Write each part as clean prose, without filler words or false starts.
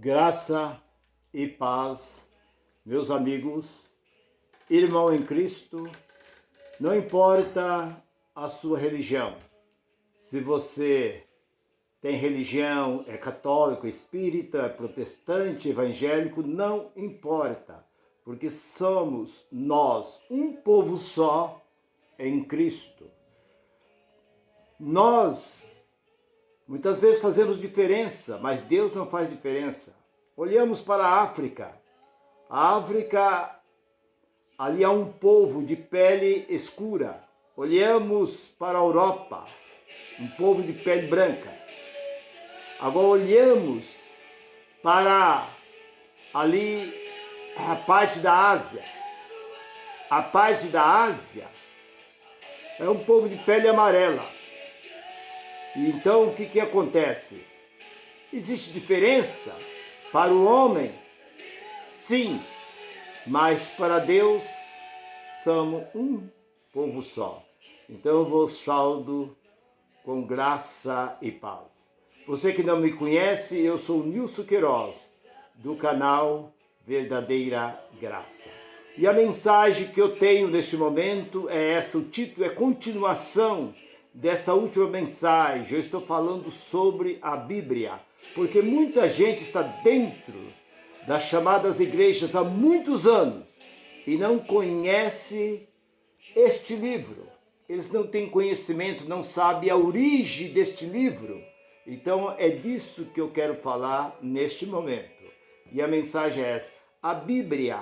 Graça e paz, meus amigos, irmão em Cristo, não importa a sua religião. Se você tem religião, é católico, espírita, é protestante, evangélico, não importa, porque somos nós um povo só em Cristo. Nós muitas vezes fazemos diferença, mas Deus não faz diferença. Olhamos para a África. A África, ali há um povo de pele escura. Olhamos para a Europa, um povo de pele branca. Agora olhamos para ali a parte da Ásia. A parte da Ásia é um povo de pele amarela. Então, o que acontece? Existe diferença para o homem? Sim, mas para Deus somos um povo só. Então, eu vos saúdo com graça e paz. Você que não me conhece, eu sou Nilson Queiroz, do canal Verdadeira Graça. E a mensagem que eu tenho neste momento é essa, o título é continuação desta última mensagem. Eu estou falando sobre a Bíblia, porque muita gente está dentro das chamadas igrejas há muitos anos e não conhece este livro. Eles não têm conhecimento, não sabem a origem deste livro. Então é disso que eu quero falar neste momento. E a mensagem é essa: a Bíblia,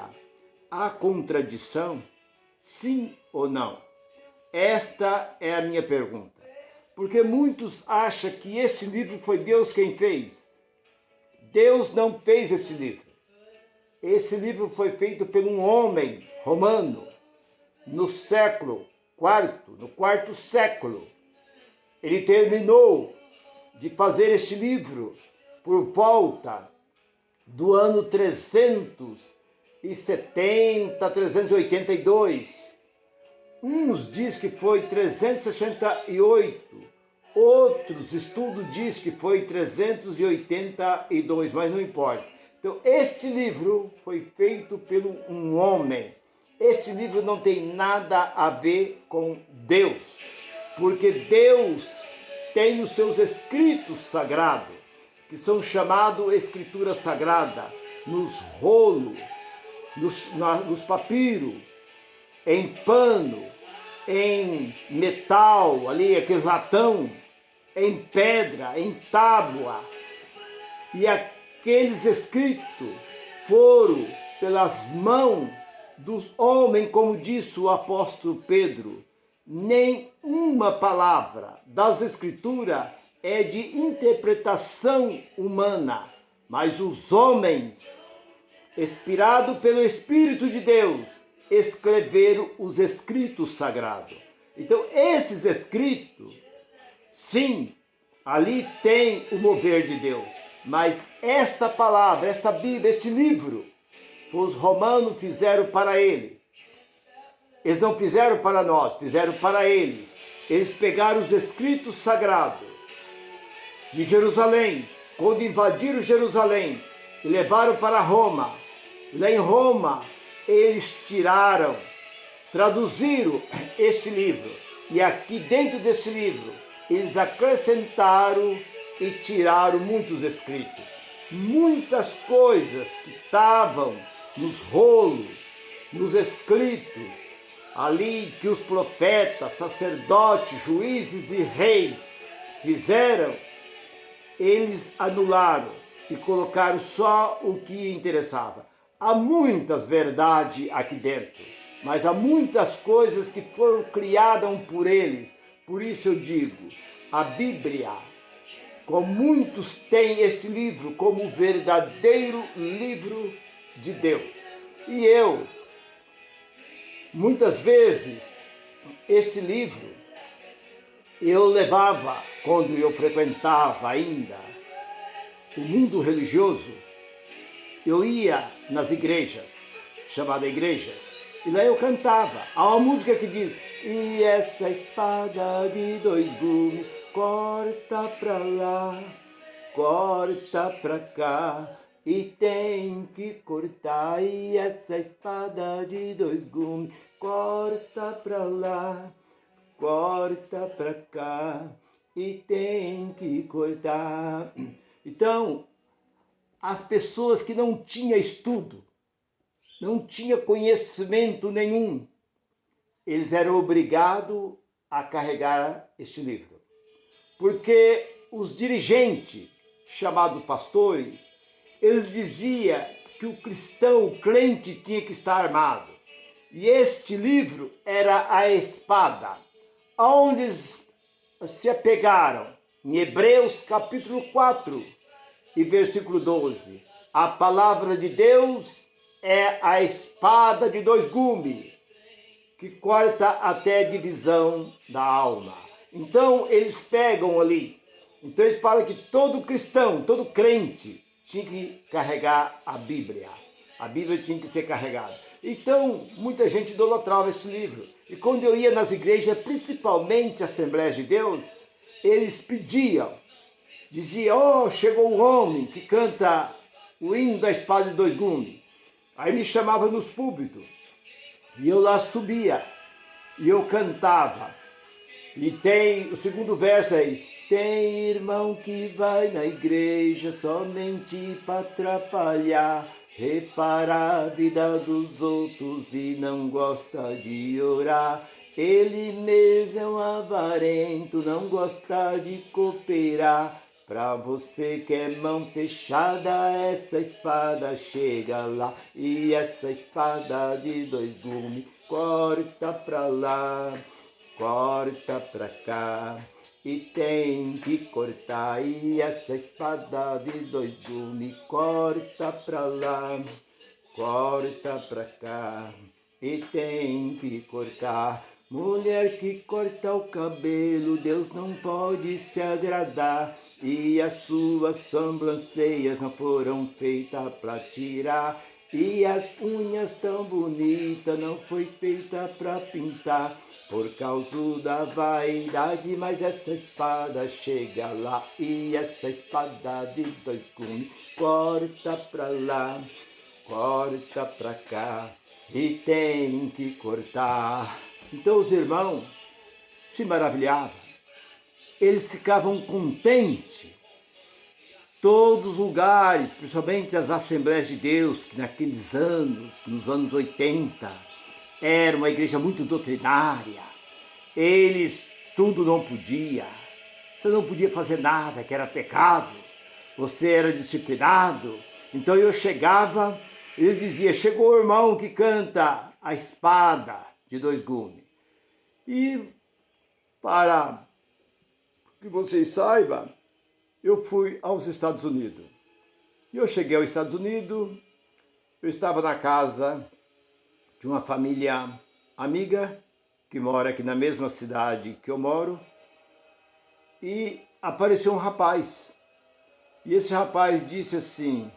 há contradição? Sim ou não? Esta é a minha pergunta. Porque muitos acham que este livro foi Deus quem fez. Deus não fez esse livro. Esse livro foi feito por um homem romano no século IV, no quarto século. Ele terminou de fazer este livro por volta do ano 370, 382. Uns dizem que foi 368, outros estudos dizem que foi 382, mas não importa. Então, este livro foi feito por um homem. Este livro não tem nada a ver com Deus, porque Deus tem nos seus escritos sagrados, que são chamados Escritura Sagrada, nos rolos, nos papiros, em pano, em metal, ali aquele latão, em pedra, em tábua. E aqueles escritos foram pelas mãos dos homens, como disse o apóstolo Pedro. Nem uma palavra das escrituras é de interpretação humana, mas os homens, inspirados pelo Espírito de Deus, escreveram os escritos sagrados. Então, esses escritos, sim, ali tem o mover de Deus. Mas esta palavra, esta Bíblia, este livro, os romanos fizeram para ele. Eles não fizeram para nós, fizeram para eles. Eles pegaram os escritos sagrados de Jerusalém, quando invadiram Jerusalém e levaram para Roma. Lá em Roma, eles tiraram, traduziram este livro. E aqui dentro deste livro, eles acrescentaram e tiraram muitos escritos. Muitas coisas que estavam nos rolos, nos escritos, ali que os profetas, sacerdotes, juízes e reis fizeram, eles anularam e colocaram só o que interessava. Há muitas verdades aqui dentro, mas há muitas coisas que foram criadas por eles. Por isso eu digo, a Bíblia, como muitos têm este livro como o verdadeiro livro de Deus. E eu, muitas vezes, este livro, eu levava, quando eu frequentava ainda o mundo religioso, eu ia nas igrejas, chamadas igrejas, e lá eu cantava. Há uma música que diz: e essa espada de dois gumes corta pra lá, corta pra cá, e tem que cortar. E essa espada de 2 gumes corta pra lá, corta pra cá e tem que cortar. Então, as pessoas que não tinham estudo, não tinham conhecimento nenhum, eles eram obrigados a carregar este livro. Porque os dirigentes, chamados pastores, eles diziam que o cristão, o crente, tinha que estar armado. E este livro era a espada, onde se apegaram em Hebreus capítulo 4 e versículo 12. A palavra de Deus é a espada de 2 gumes, que corta até a divisão da alma. Então eles pegam ali. Então eles falam que todo cristão, todo crente tinha que carregar a Bíblia. A Bíblia tinha que ser carregada. Então muita gente idolatrava esse livro. E quando eu ia nas igrejas, principalmente Assembleias de Deus, eles pediam, diziam: oh, chegou um homem que canta o hino da espada de 2 gumes. Aí me chamava nos púlpitos. E eu lá subia, e eu cantava. E tem o segundo verso aí. Tem irmão que vai na igreja somente para atrapalhar, reparar a vida dos outros e não gosta de orar. Ele mesmo é um avarento, não gosta de cooperar. Pra você que é mão fechada, essa espada chega lá. E essa espada de 2 gumes corta pra lá, corta pra cá. E tem que cortar. E essa espada de 2 gumes corta pra lá, corta pra cá. E tem que cortar. Mulher que corta o cabelo, Deus não pode se agradar. E as suas sobrancelhas não foram feitas para tirar. E as unhas tão bonitas não foi feita para pintar. Por causa da vaidade, mas essa espada chega lá. E essa espada de 2 gumes corta pra lá, corta pra cá. E tem que cortar. Então os irmãos se maravilhavam, eles ficavam contentes. Todos os lugares, principalmente as Assembleias de Deus, que naqueles anos, nos anos 80, era uma igreja muito doutrinária. Eles tudo não podia. Você não podia fazer nada, que era pecado. Você era disciplinado. Então eu chegava, eles diziam: chegou o irmão que canta a espada de 2 gumes. E para que vocês saibam, eu fui aos Estados Unidos. E eu cheguei aos Estados Unidos, eu estava na casa de uma família amiga, que mora aqui na mesma cidade que eu moro, e apareceu um rapaz. E esse rapaz disse assim: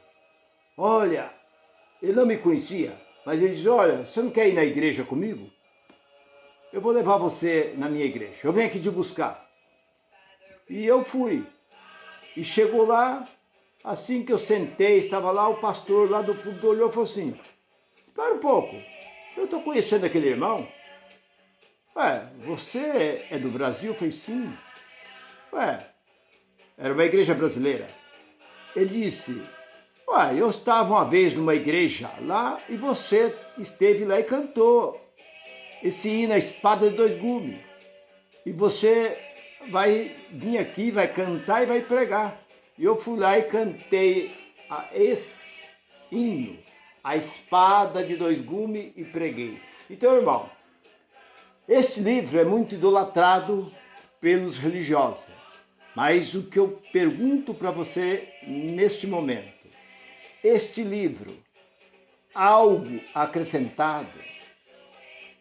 olha, ele não me conhecia, mas ele disse: olha, você não quer ir na igreja comigo? Eu vou levar você na minha igreja, eu venho aqui te buscar. E eu fui. E chegou lá, assim que eu sentei, estava lá o pastor lá do púlpito, olhou e falou assim: espera um pouco, eu estou conhecendo aquele irmão. Ué, você é do Brasil? Eu falei: sim. Ué, era uma igreja brasileira. Ele disse: ué, eu estava uma vez numa igreja lá e você esteve lá e cantou esse hino, a espada de 2 gumes. E você vai vir aqui, vai cantar e vai pregar. E eu fui lá e cantei esse hino, a espada de 2 gumes, e preguei. Então, irmão, esse livro é muito idolatrado pelos religiosos. Mas o que eu pergunto para você neste momento: este livro, algo acrescentado?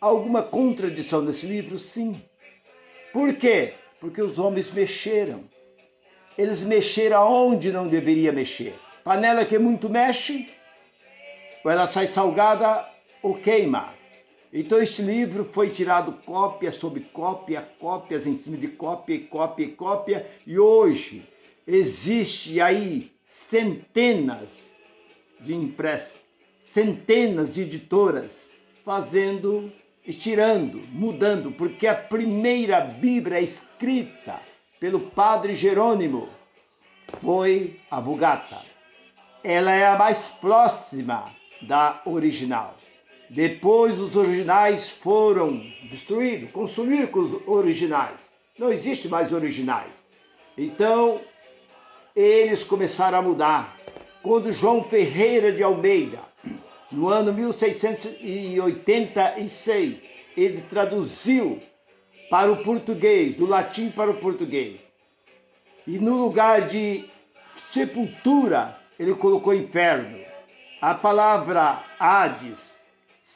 Alguma contradição nesse livro? Sim. Por quê? Porque os homens mexeram. Eles mexeram aonde não deveria mexer. Panela que muito mexe, ou ela sai salgada ou queima. Então este livro foi tirado cópia sobre cópia, cópias em cima de cópia e cópia e cópia. E hoje existe aí centenas de impresso, centenas de editoras fazendo, estirando, mudando, porque a primeira Bíblia escrita pelo padre Jerônimo foi a Vulgata. Ela é a mais próxima da original. Depois os originais foram destruídos, consumiram com os originais. Não existe mais originais. Então, eles começaram a mudar. Quando João Ferreira de Almeida, no ano 1686, ele traduziu para o português, do latim para o português. E no lugar de sepultura, ele colocou inferno. A palavra Hades,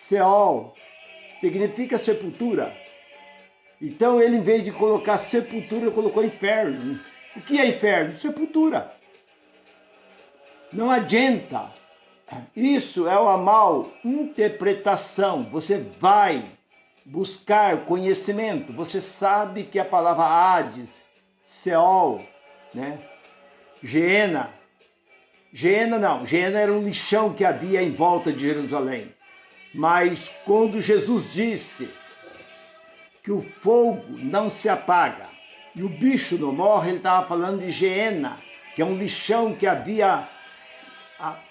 Seol, significa sepultura. Então ele, em vez de colocar sepultura, colocou inferno. O que é inferno? Sepultura. Não adianta. Isso é uma mal interpretação. Você vai buscar conhecimento. Você sabe que a palavra Hades, Seol, né? Geena era um lixão que havia em volta de Jerusalém. Mas quando Jesus disse que o fogo não se apaga e o bicho não morre, ele estava falando de Geena, que é um lixão que havia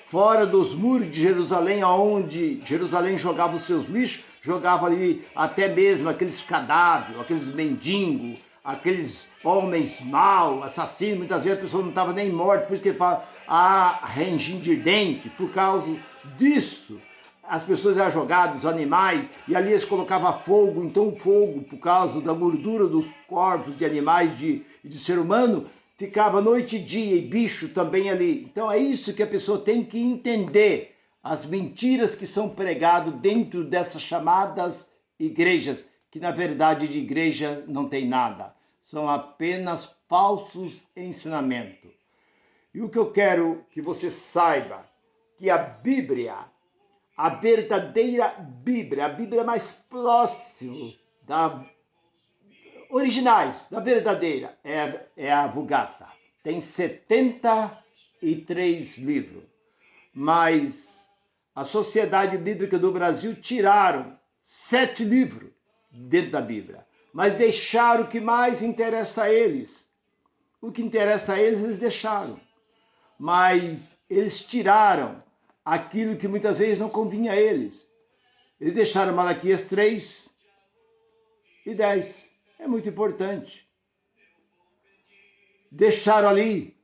fora dos muros de Jerusalém, onde Jerusalém jogava os seus lixos, jogava ali até mesmo aqueles cadáveres, aqueles mendigos, aqueles homens maus, assassinos. Muitas vezes a pessoa não estava nem morta, por isso que ele fala, rangim de dente. Por causa disso, as pessoas eram jogadas, os animais, e ali eles colocavam fogo. Então o fogo, por causa da gordura dos corpos de animais e de ser humano, ficava noite e dia, e bicho também ali. Então é isso que a pessoa tem que entender, as mentiras que são pregadas dentro dessas chamadas igrejas, que na verdade de igreja não tem nada, são apenas falsos ensinamentos. E o que eu quero que você saiba, que a Bíblia, a verdadeira Bíblia, a Bíblia mais próxima da originais, da verdadeira, é a Vulgata. Tem 73 livros, mas a Sociedade Bíblica do Brasil tiraram 7 livros dentro da Bíblia, mas deixaram o que mais interessa a eles. O que interessa a eles, eles deixaram. Mas eles tiraram aquilo que muitas vezes não convinha a eles. Eles deixaram Malaquias 3 e 10. É muito importante. Deixaram ali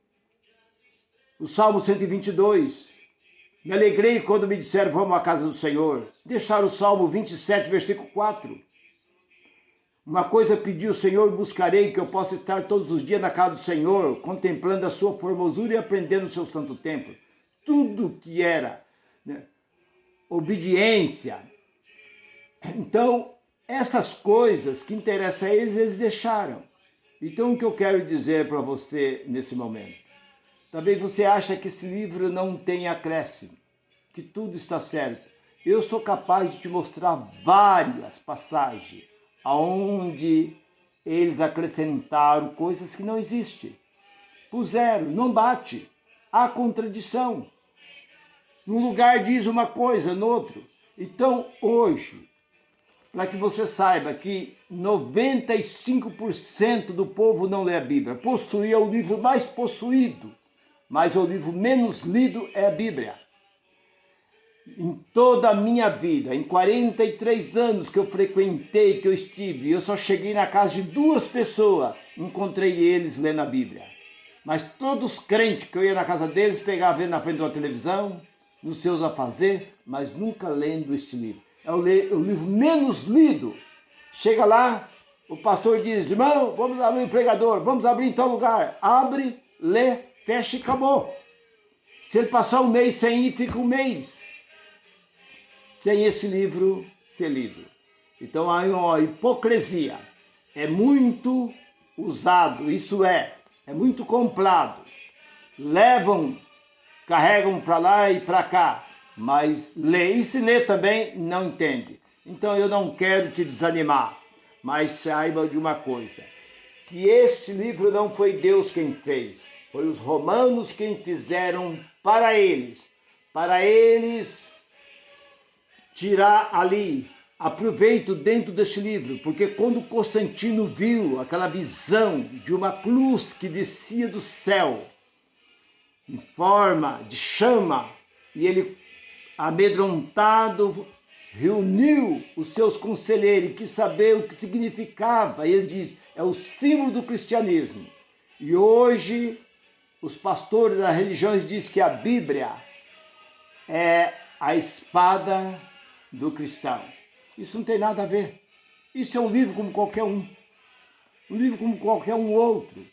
o Salmo 122. Me alegrei quando me disseram, vamos à casa do Senhor. Deixaram o Salmo 27, versículo 4. Uma coisa pedi ao Senhor, buscarei, que eu possa estar todos os dias na casa do Senhor, contemplando a sua formosura e aprendendo o seu santo templo. Tudo que era, né, obediência. Então, essas coisas que interessam a eles, eles deixaram. Então, o que eu quero dizer para você nesse momento? Talvez você ache que esse livro não tem acréscimo, que tudo está certo. Eu sou capaz de te mostrar várias passagens onde eles acrescentaram coisas que não existem. Puseram, não bate. Há contradição. Num lugar diz uma coisa, no outro. Então, hoje, para que você saiba que 95% do povo não lê a Bíblia. Possuía o livro mais possuído, mas o livro menos lido é a Bíblia. Em toda a minha vida, em 43 anos que eu frequentei, que eu estive, eu só cheguei na casa de 2 pessoas, encontrei eles lendo a Bíblia. Mas todos os crentes que eu ia na casa deles, pegava vendo na frente de uma televisão, nos seus afazeres, mas nunca lendo este livro. É o livro menos lido. Chega lá, o pastor diz, irmão, vamos abrir o pregador, vamos abrir em tal lugar. Abre, lê, fecha e acabou. Se ele passar um mês sem ir, fica um mês sem esse livro ser lido. Então há uma hipocrisia. É muito usado, isso é muito comprado. Levam, carregam para lá e para cá, mas lê. E se lê também, não entende. Então eu não quero te desanimar, mas saiba de uma coisa, que este livro não foi Deus quem fez, foi os romanos quem fizeram para eles, para eles tirar ali aproveito dentro deste livro, porque quando Constantino viu aquela visão de uma cruz que descia do céu em forma de chama, e ele, amedrontado, reuniu os seus conselheiros e quis saber o que significava. E ele diz, é o símbolo do cristianismo. E hoje os pastores das religiões dizem que a Bíblia é a espada do cristão. Isso não tem nada a ver. Isso é um livro como qualquer um. Um livro como qualquer um outro.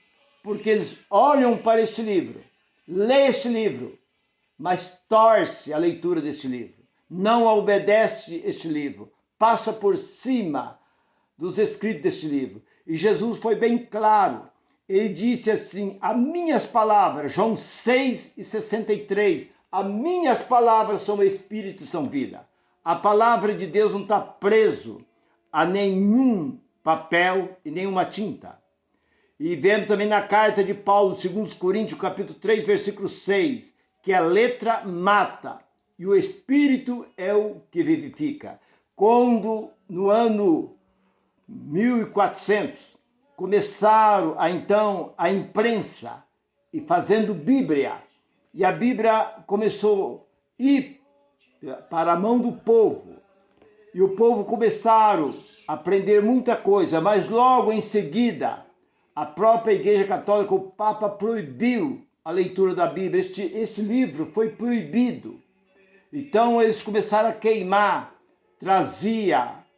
Porque eles olham para este livro, lê este livro, mas torce a leitura deste livro. Não obedece este livro. Passa por cima dos escritos deste livro. E Jesus foi bem claro. Ele disse assim, as minhas palavras, João 6:63, as minhas palavras são espírito e são vida. A palavra de Deus não está preso a nenhum papel e nenhuma tinta. E vemos também na carta de Paulo, 2 Coríntios, capítulo 3, versículo 6, que a letra mata e o espírito é o que vivifica. Quando no ano 1400 começaram então a imprensa e fazendo Bíblia, e a Bíblia começou a ir para a mão do povo, e o povo começaram a aprender muita coisa, mas logo em seguida a própria Igreja Católica, o Papa proibiu a leitura da Bíblia. Este livro foi proibido. Então eles começaram a queimar,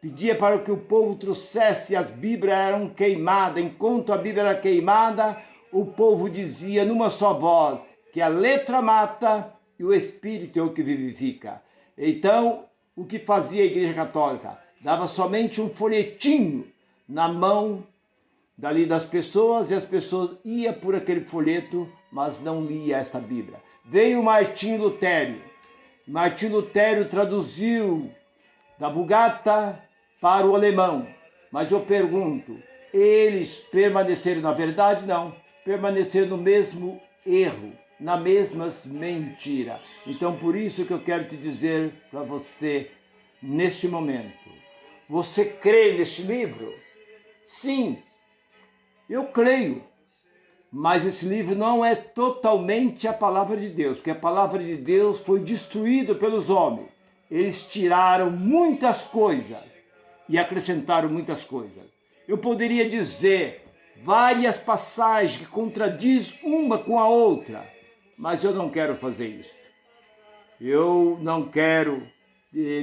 pedia para que o povo trouxesse, as Bíblias eram queimadas. Enquanto a Bíblia era queimada, o povo dizia numa só voz que a letra mata e o Espírito é o que vivifica. Então, o que fazia a Igreja Católica? Dava somente um folhetinho na mão dali das pessoas, e as pessoas iam por aquele folheto, mas não lia esta Bíblia. Veio Martinho Lutero. Martinho Lutero traduziu da Vulgata para o alemão. Mas eu pergunto, eles permaneceram na verdade? Não. Permaneceram no mesmo erro, na mesma mentira. Então, por isso que eu quero te dizer para você, neste momento, você crê neste livro? Sim, eu creio, mas esse livro não é totalmente a palavra de Deus, porque a palavra de Deus foi destruída pelos homens. Eles tiraram muitas coisas e acrescentaram muitas coisas. Eu poderia dizer várias passagens que contradizem uma com a outra, mas eu não quero fazer isso. Eu não quero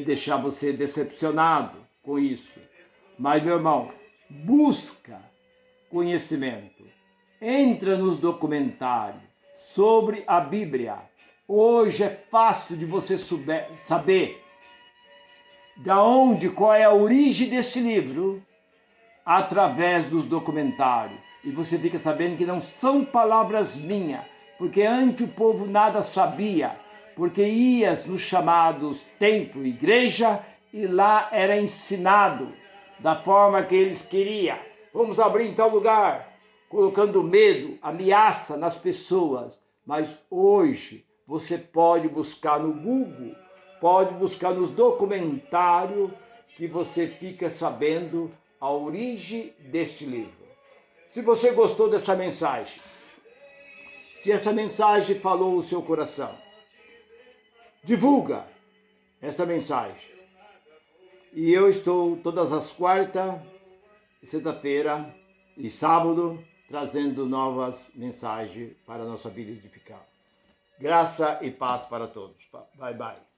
deixar você decepcionado com isso. Mas, meu irmão, busca conhecimento. Entra nos documentários sobre a Bíblia. Hoje é fácil de você saber qual é a origem deste livro, através dos documentários. E você fica sabendo que não são palavras minhas, porque antes o povo nada sabia, porque ias nos chamados templo, igreja, e lá era ensinado da forma que eles queriam. Vamos abrir em tal lugar, colocando medo, ameaça nas pessoas. Mas hoje você pode buscar no Google, pode buscar nos documentários, que você fica sabendo a origem deste livro. Se você gostou dessa mensagem, se essa mensagem falou o seu coração, divulga essa mensagem. E eu estou todas as quartas, sexta-feira e sábado trazendo novas mensagens para a nossa vida edificar. Graça e paz para todos. Bye, bye.